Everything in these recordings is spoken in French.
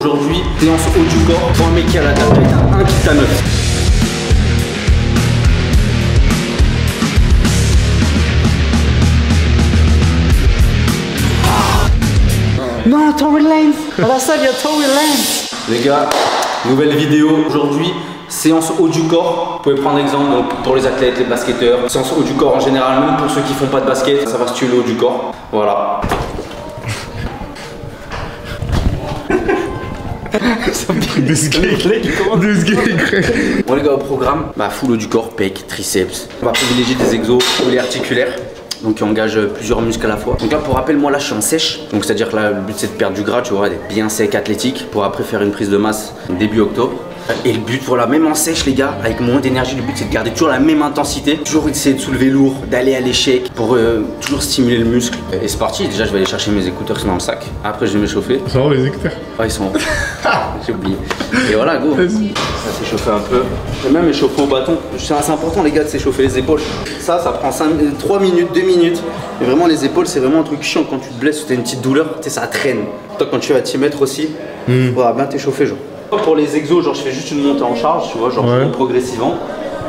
Aujourd'hui, séance haut du corps pour un mec qui a la dalle, avec un kit à 9. Non, Tory Lanez. À la salle, il y a Tory Lanez. Les gars, nouvelle vidéo aujourd'hui. Séance haut du corps. Vous pouvez prendre exemple donc, pour les athlètes, les basketteurs. Séance haut du corps en général, même pour ceux qui font pas de basket, ça va stimuler le haut du corps. Voilà. Bon les gars, au programme, full haut du corps, pec, triceps. On va privilégier des exos polyarticulaires. Donc qui engage plusieurs muscles à la fois. Donc là pour rappel, moi là je suis en sèche. Donc c'est à dire que là le but c'est de perdre du gras, tu vois, d'être bien sec, athlétique. Pour après faire une prise de masse début octobre. Et le but, voilà, même en sèche les gars, avec moins d'énergie, le but c'est de garder toujours la même intensité. Toujours essayer de soulever lourd, d'aller à l'échec pour toujours stimuler le muscle. Et c'est parti, déjà je vais aller chercher mes écouteurs qui sont dans le sac. Après je vais m'échauffer. Ça va les écouteurs? Ah ils sont... J'ai oublié. Et voilà go. Ça s'échauffer un peu. J'ai même échauffer au bâton. C'est important les gars de s'échauffer les épaules. Ça prend 3 minutes, 2 minutes. Et vraiment les épaules c'est vraiment un truc chiant quand tu te blesses ou t'as une petite douleur, tu sais ça traîne. Toi quand tu vas t'y mettre aussi, voilà, bien t'échauffer genre. Pour les exos, genre je fais juste une montée en charge, tu vois, genre je monte progressivement.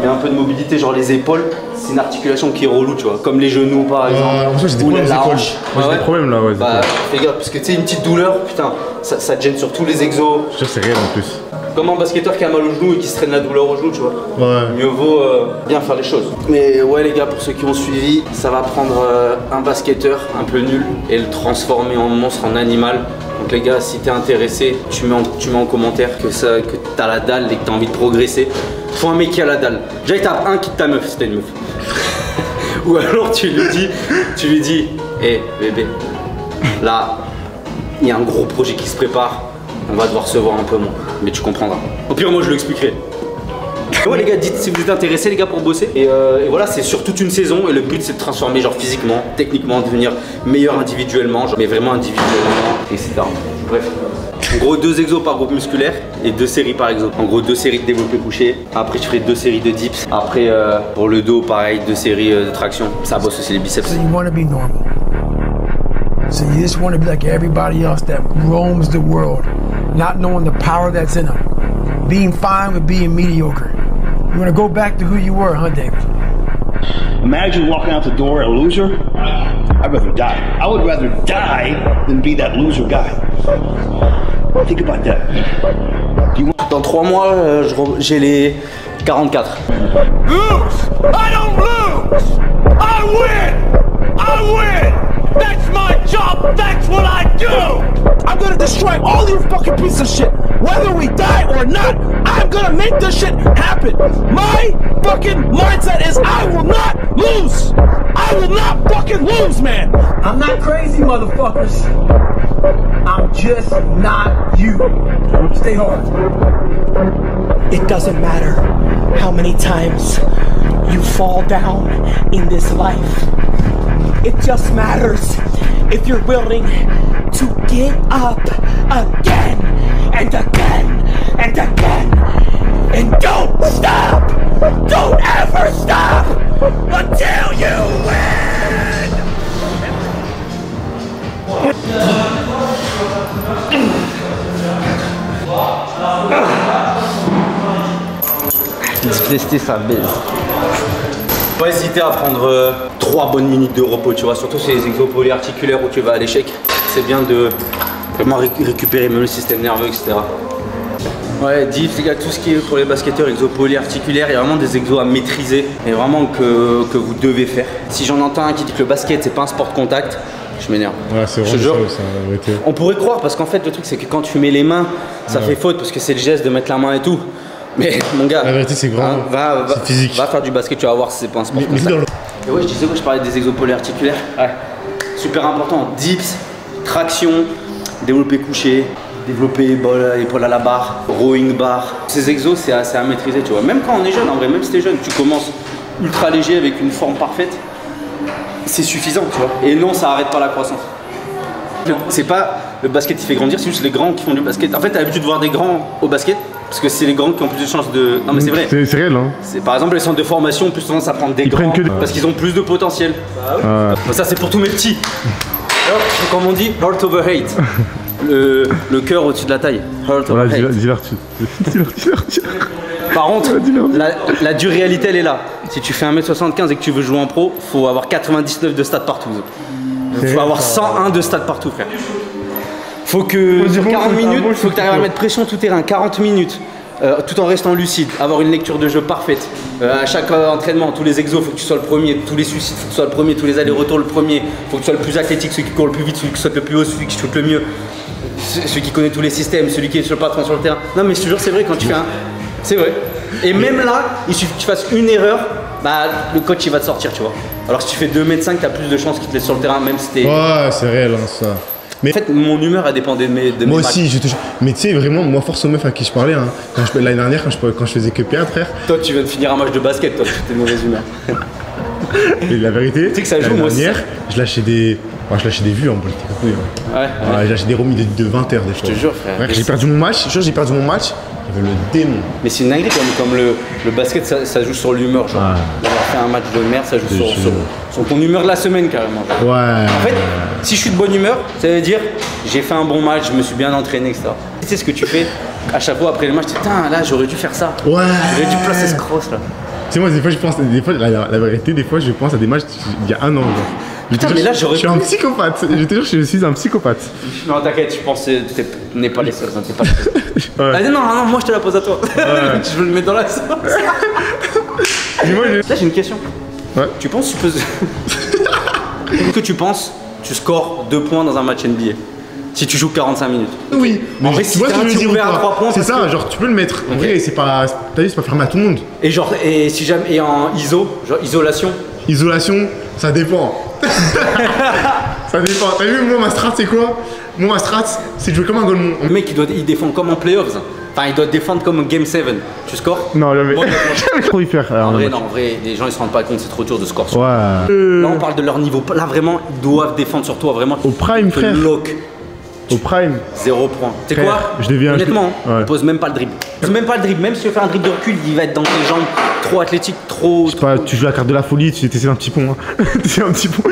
Mais un peu de mobilité, genre les épaules, c'est une articulation qui est relou, tu vois, comme les genoux par exemple. Ou la hanche. J'ai des problèmes là, ouais. Bah fais gaffe, parce que tu sais, une petite douleur, putain, ça te gêne sur tous les exos. Je sais, c'est réel en plus. Comme un basketteur qui a mal au genou et qui se traîne la douleur au genou, tu vois. Ouais. Mieux vaut bien faire les choses. Mais ouais les gars, pour ceux qui ont suivi, ça va prendre un basketteur un peu nul et le transformer en monstre, en animal. Donc les gars, si t'es intéressé, tu mets en commentaire que t'as la dalle et que t'as envie de progresser. Faut un mec qui a la dalle. Déjà il tape un qui ta meuf si t'es une meuf. Ou alors tu lui dis, hé bébé, là, il y a un gros projet qui se prépare. On va devoir se voir un peu moins, mais tu comprendras. Au pire, moi je l'expliquerai. Ouais les gars, dites si vous êtes intéressés les gars pour bosser. Et voilà, c'est sur toute une saison et le but c'est de transformer genre physiquement, techniquement, devenir meilleur individuellement, genre, mais vraiment individuellement, etc. Bref. En gros 2 exos par groupe musculaire et 2 séries par exo. En gros 2 séries de développé couché. Après je ferai 2 séries de dips. Après pour le dos pareil, 2 séries de traction. Ça bosse aussi les biceps. So you want to be normal. So you just want to be like everybody else that roams the world, not knowing the power that's in them. Being fine with being mediocre. You want to go back to who you were, huh, David? Imagine walking out the door a loser. I'd rather die. I would rather die than be that loser guy. Think about that. Dans 3 mois, j'ai les 44. Lose! I don't lose! I win! I win! That's my job! That's what I do! I'm gonna destroy all you fucking pieces of shit! Whether we die or not, I'm gonna make this shit happen! My fucking mindset is I will not lose! I will not fucking lose, man! I'm not crazy, motherfuckers! I'm just not you. Stay hard. It doesn't matter how many times you fall down in this life. It just matters if you're willing to get up again and again and again. And don't stop! Don't ever stop until you win! Tester ça baise. Pas hésiter à prendre 3 bonnes minutes de repos, tu vois, surtout sur les exos polyarticulaires où tu vas à l'échec. C'est bien de vraiment récupérer même le système nerveux, etc. Ouais, dips, les gars, tout ce qui est pour les basketteurs, exos polyarticulaires, il y a vraiment des exos à maîtriser et vraiment que vous devez faire. Si j'en entends un qui dit que le basket c'est pas un sport de contact, je m'énerve. Ouais, c'est vraiment ça, on pourrait croire parce qu'en fait le truc c'est que quand tu mets les mains, ça fait faute parce que c'est le geste de mettre la main et tout. Mais mon gars, la vérité c'est grand, c'est physique. Va faire du basket, tu vas voir si c'est pas un sport. Et ouais, je disais que je parlais des exos polyarticulaires. Ouais. Super important, dips, traction, développé couché, développé épaule à la barre, rowing bar. Ces exos c'est assez à maîtriser, tu vois. Même quand on est jeune, en vrai, même si t'es jeune, tu commences ultra léger avec une forme parfaite, c'est suffisant, tu vois. Et non, ça arrête pas la croissance. C'est pas le basket qui fait grandir, c'est juste les grands qui font du basket. En fait, t'as l'habitude de voir des grands au basket. Parce que c'est les grands qui ont plus de chances de... Non mais c'est vrai. C'est réel hein. Par exemple les centres de formation ont plus tendance à prendre des grands parce qu'ils ont plus de potentiel. Bah oui. Ça c'est pour tous mes petits. Alors, comme on dit, heart over hate. le cœur au-dessus de la taille. Heart Voilà, of hate. dis-leur. Par contre, la dure réalité elle est là. Si tu fais 1m75 et que tu veux jouer en pro, faut avoir 99 de stats partout. Faut avoir 101 de stats partout, frère. Faut que sur 40 minutes, faut que tu arrives à mettre pression tout terrain, 40 minutes. Tout en restant lucide, avoir une lecture de jeu parfaite. À chaque entraînement, tous les exos, faut que tu sois le premier. Tous les suicides, faut que tu sois le premier. Tous les allers-retours, le premier. Faut que tu sois le plus athlétique, celui qui court le plus vite, celui qui saute le plus haut, celui qui shoot le mieux. Celui qui connaît tous les systèmes, celui qui est sur le patron sur le terrain. Non mais je te jure, c'est vrai quand tu fais un... C'est vrai. Et même là, il suffit que tu fasses une erreur, bah le coach il va te sortir, tu vois. Alors si tu fais 2m5, t'as plus de chances qu'il te laisse sur le terrain, même si t'es... Ouais, c'est réel, hein, ça. Mais en fait, mon humeur a dépendé de mes moi aussi, je te jure. Mais tu sais, vraiment, moi, force aux meufs à qui je parlais, hein, l'année dernière, quand je faisais que P1, frère. Toi, tu viens de finir un match de basket, toi, tu t'es de mauvaise humeur. Et la vérité, tu sais que ça joue, moi aussi. L'année dernière, je lâchais des vues en politique. Hein. Ouais. Je lâchais des remis de 20 heures des fois. Je te jure, frère. J'ai perdu mon match, j'ai perdu mon match. J'avais le démon. Mais c'est une dinguerie comme le basket, ça joue sur l'humeur, genre. D'avoir fait un match de merde, ça joue sur ton humeur de la semaine, carrément. Genre. Ouais. En fait, si je suis de bonne humeur, ça veut dire j'ai fait un bon match, je me suis bien entraîné, etc. Tu sais ce que tu fais à chaque fois après le match, tu dis putain, là j'aurais dû faire ça. Ouais. J'aurais dû placer ce cross là. Tu sais, moi, des fois, je pense, la vérité, des fois, je pense à des matchs il y a un an, genre. Putain, mais là j'aurais. Je suis un psychopathe. Je te jure, je suis un psychopathe. Non, t'inquiète, je pense que n'est pas les seuls, hein, t'es pas les seuls. Ah, non, moi je te la pose à toi. Ouais. Je veux le mettre dans la sauce. Là, j'ai une question. Ouais. Tu penses que tu peux. Est-ce que tu penses tu scores 2 points dans un match NBA si tu joues 45 minutes? Oui, mais en vrai, si t'as un tir ouvert à 3 points, c'est ça, genre tu peux le mettre. En vrai, c'est pas. T'as vu, c'est pas fermé à tout le monde. Et genre, si jamais. Et en isolation? Isolation, ça dépend. Ça dépend. T'as vu, moi, ma strat, c'est quoi? Moi, ma strat, c'est de jouer comme un golemon. Le mec, il défend comme en playoffs. Enfin, il doit défendre comme Game 7. Tu scores? Non, jamais. Jamais trop y faire. En vrai, les gens ils se rendent pas compte, c'est trop dur de score. Ouais. Là, on parle de leur niveau. Là, vraiment, ils doivent défendre sur toi. Vraiment. Au prime, frère. Lock. Au prime. 0 point. Tu sais quoi? Je deviens. Honnêtement, on pose même pas le dribble. Même pas le dribble. Même si tu fais un dribble de recul, il va être dans tes jambes. Trop athlétique, trop. Je sais pas, tu joues la carte de la folie, tu essaies un petit pont. Hein. C'est un petit pont.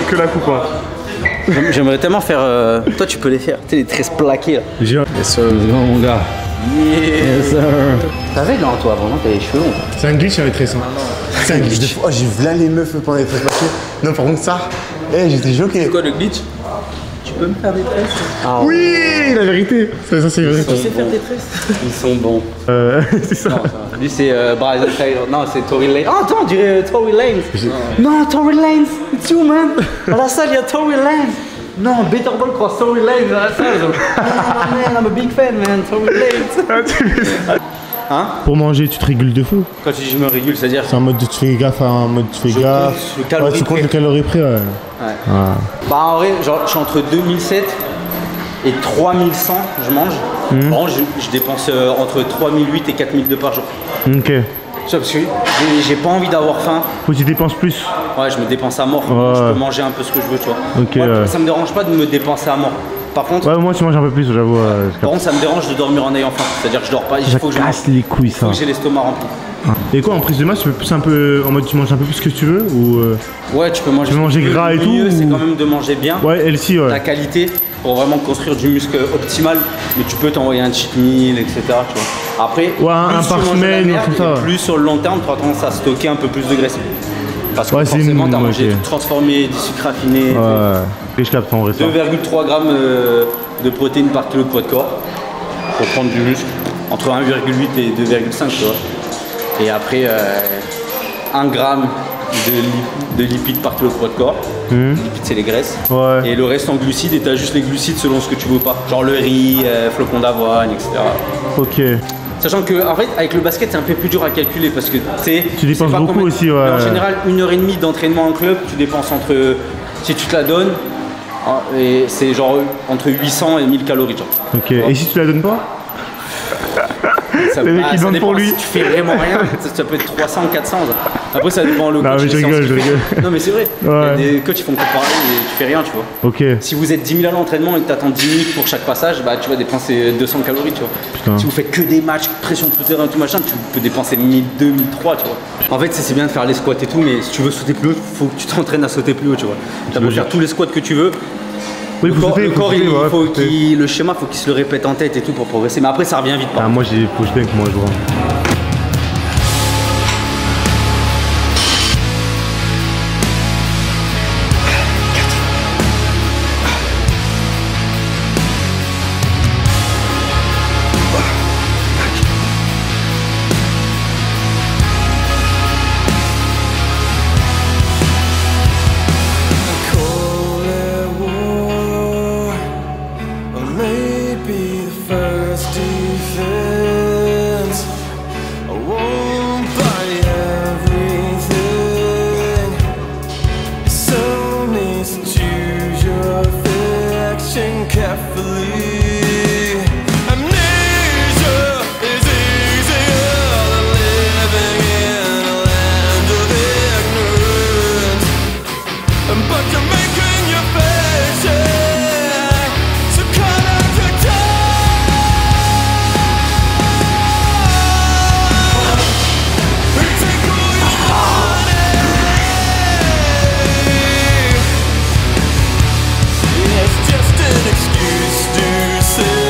Que la coupe, hein. J'aimerais tellement faire. Toi, tu peux les faire. Tu sais, les tresses plaquées là. Yes sir, mon gars. Yes sir. T'avais là, toi, vraiment, t'avais les cheveux longs. C'est un glitch avec tresses. C'est un glitch. Oh, j'ai vu là les meufs pendant les tresses plaquées. Non, par contre, ça, j'étais choqué. C'est quoi le glitch? Tu peux me faire des tresses? Ah, Oui, la vérité. Ça c'est vrai. Tu sais faire des tresses? Ils sont bons. C'est ça. Non, lui c'est Bryson Taylor. Non, c'est Tory Lanez. Oh, attends, on dirait Tory Lanez. Non, Tory Lanez. It's you, man. À la salle, il y a Tory Lanez. Non, Better Ball cross Tory Lanez à la salle. Man, I'm a big fan, man. Tory Lanez. Hein? Pour manger, tu te régules de fou. Quand tu dis je me régule, c'est-à-dire? C'est en mode tu fais gaffe, en mode tu fais gaffe. Ouais, tu comptes le calorie près, ouais. Bah en vrai, genre, je suis entre 2007 et 3100, je mange. Par contre, je dépense entre 3008 et 4002 par jour. Ok. Tu vois, parce que j'ai pas envie d'avoir faim. Faut que tu dépenses plus. Ouais, je me dépense à mort. Ouais. Je peux manger un peu ce que je veux, tu vois. Ok, Moi, ça me dérange pas de me dépenser à mort. Par contre, Ouais, moi tu manges un peu plus, j'avoue. par contre, ça me dérange de dormir en ayant faim. C'est-à-dire que je dors pas, il Ça faut que je mange. casse les couilles, ça. Faut que j'ai l'estomac rempli. Et quoi, en prise de masse, tu peux plus un peu en mode tu manges un peu plus que tu veux ou Ouais, tu peux manger. Tu peux manger le gras et tout, mieux, c'est ou- quand même de manger bien. Ouais, elle-ci, La ouais. qualité pour vraiment construire du muscle optimal, mais tu peux t'envoyer un cheat meal, etc. Tu vois. Après, Ouais, un plus tu par manges de la semaine, merde, comme ça. et plus sur le long terme, tu as tendance à stocker un peu plus de graisse. Parce que Ouais, c'est forcément, une- tu as mangé ok. tout transformé, du sucre raffiné. Ouais. Et je capte en vrai ça. 2,3 grammes de protéines par kilo de poids de corps pour prendre du muscle, entre 1,8 et 2,5, tu vois. Et après, 1 gramme de lipides par kilo de poids de corps. Les lipides, c'est les graisses. Ouais. Et le reste en glucides, et tu as juste les glucides selon ce que tu veux pas. Genre le riz, flocons d'avoine, etc. Ok. Sachant que, en fait, avec le basket, c'est un peu plus dur à calculer parce que tu sais. Tu dépenses beaucoup aussi, ouais. Mais en général, 1h30 d'entraînement en club, tu dépenses entre. Si tu te la donnes, et c'est genre entre 800 et 1000 calories. Genre. Ok. Et si tu la donnes pas? Ça, Le mec, il ça donne dépend. pour lui. Si tu fais vraiment rien, ça peut être 300, 400. Après, ça dépend le Non, coach. mais je les séances rigole, qu'il je fait. rigole. Non, mais c'est vrai. Ouais. Il y a des coachs qui font que pareil et tu fais rien, tu vois. Ok. Si vous êtes 10 000 à l'entraînement et que tu attends 10 minutes pour chaque passage, bah tu vas dépenser 200 calories, tu vois. Putain. Si vous faites que des matchs, pression tout terrain, tout machin, tu peux dépenser 1002, 1003, tu vois. En fait, c'est bien de faire les squats et tout, mais si tu veux sauter plus haut, faut que tu t'entraînes à sauter plus haut, tu vois. Tu vas faire tous les squats que tu veux. Oui, Le faut corps, sauter, le corps, il ouais, faut sauter. le schéma, faut qu'il se le répète en tête et tout pour progresser. Mais après, ça revient vite. Ah, moi j'ai push dunk, moi je vois. Maybe the first defense. I won't buy everything. So needs to choose your affection carefully. Amnesia is easier than living in a land of ignorance. But you're making your face, yeah. So cut out your time. Take all your money. It's just an excuse to say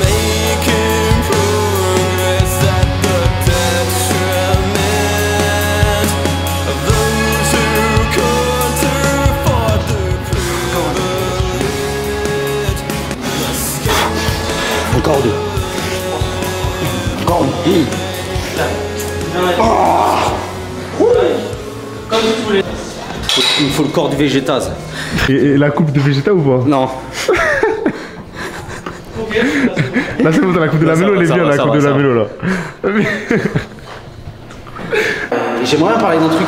making progress at the detriment of those who can't afford the privilege. Encore deux. Encore une. Il me faut le corps du végétase. Et la coupe de Vegeta ou pas? Non. Là c'est bon, t'as la coupe de la Ça mélo, va, elle est ça bien va, la ça coupe va, de la ça mélo là. J'aimerais bien parler d'un truc,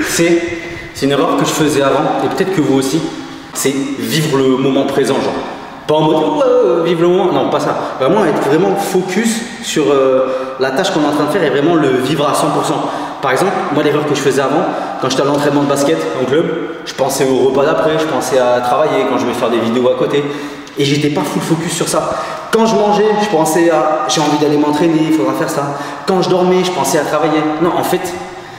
c'est une erreur que je faisais avant, et peut-être que vous aussi, c'est vivre le moment présent, genre. Pas en mode vivre le moment, non pas ça. Vraiment être vraiment focus sur la tâche qu'on est en train de faire et vraiment le vivre à 100%. Par exemple, moi l'erreur que je faisais avant, quand j'étais à l'entraînement de basket en club, je pensais au repas d'après, je pensais à travailler, quand je vais faire des vidéos à côté. Et j'étais pas full focus sur ça. Quand je mangeais, je pensais à j'ai envie d'aller m'entraîner, il faudra faire ça. Quand je dormais, je pensais à travailler. Non, en fait,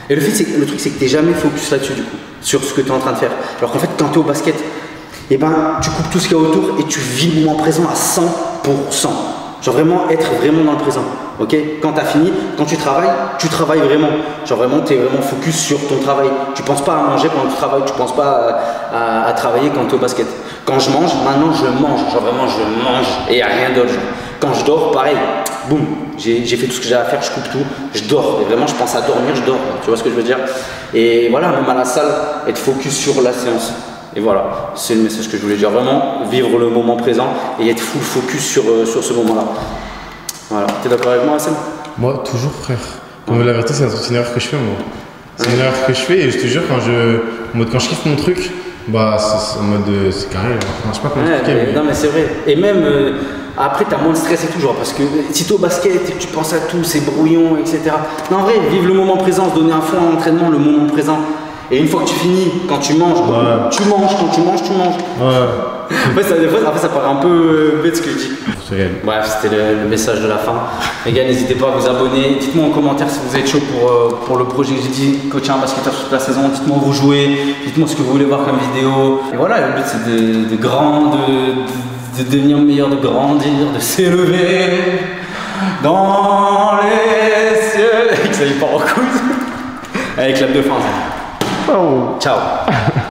et le truc c'est que t'es jamais focus là-dessus du coup, sur ce que tu es en train de faire. Alors qu'en fait, quand tu es au basket, eh ben, tu coupes tout ce qu'il y a autour et tu vis le moment présent à 100%. Genre vraiment être vraiment dans le présent. Ok, quand tu as fini, quand tu travailles vraiment. Genre vraiment, tu es vraiment focus sur ton travail. Tu penses pas à manger pendant que tu travailles, tu penses pas à travailler quand tu es au basket. Quand je mange, maintenant je mange. Genre vraiment, je mange et il n'y a rien d'autre. Quand je dors, pareil, boum, j'ai fait tout ce que j'ai à faire, je coupe tout, je dors. Et vraiment, je pense à dormir, je dors. Tu vois ce que je veux dire? Et voilà, même à la salle, être focus sur la séance. Et voilà, c'est le message que je voulais dire. Vraiment, vivre le moment présent et être full focus sur ce moment-là. Voilà, t'es d'accord avec moi, Hassan? Moi, toujours, frère. La vérité, c'est une erreur que je fais, moi. C'est une erreur que je fais et je te jure, quand je kiffe mon truc, bah, c'est en mode, c'est carré. Enfin, je sais pas comment expliquer. Non, mais c'est vrai. Et même, après, t'as moins de stress et tout, genre, parce que si t'es au basket et que tu penses à tout, c'est brouillon, etc. Non, en vrai, vivre le moment présent, se donner un fond à l'entraînement, le moment présent. Et une fois que tu finis, quand tu manges, tu manges, quand tu manges, tu manges. Ouais. Des fois, ça paraît un peu bête ce que je dis. Bref, c'était le message de la fin. Les gars, n'hésitez pas à vous abonner. Dites-moi en commentaire si vous êtes chaud pour le projet que j'ai dit, coacher un basketteur toute la saison. Dites-moi où vous jouez, dites-moi ce que vous voulez voir comme vidéo. Et voilà, le but c'est de devenir meilleur, de grandir, de s'élever dans les cieux. Ça y part en coude. Allez, clap de fin. Ça. Ciao.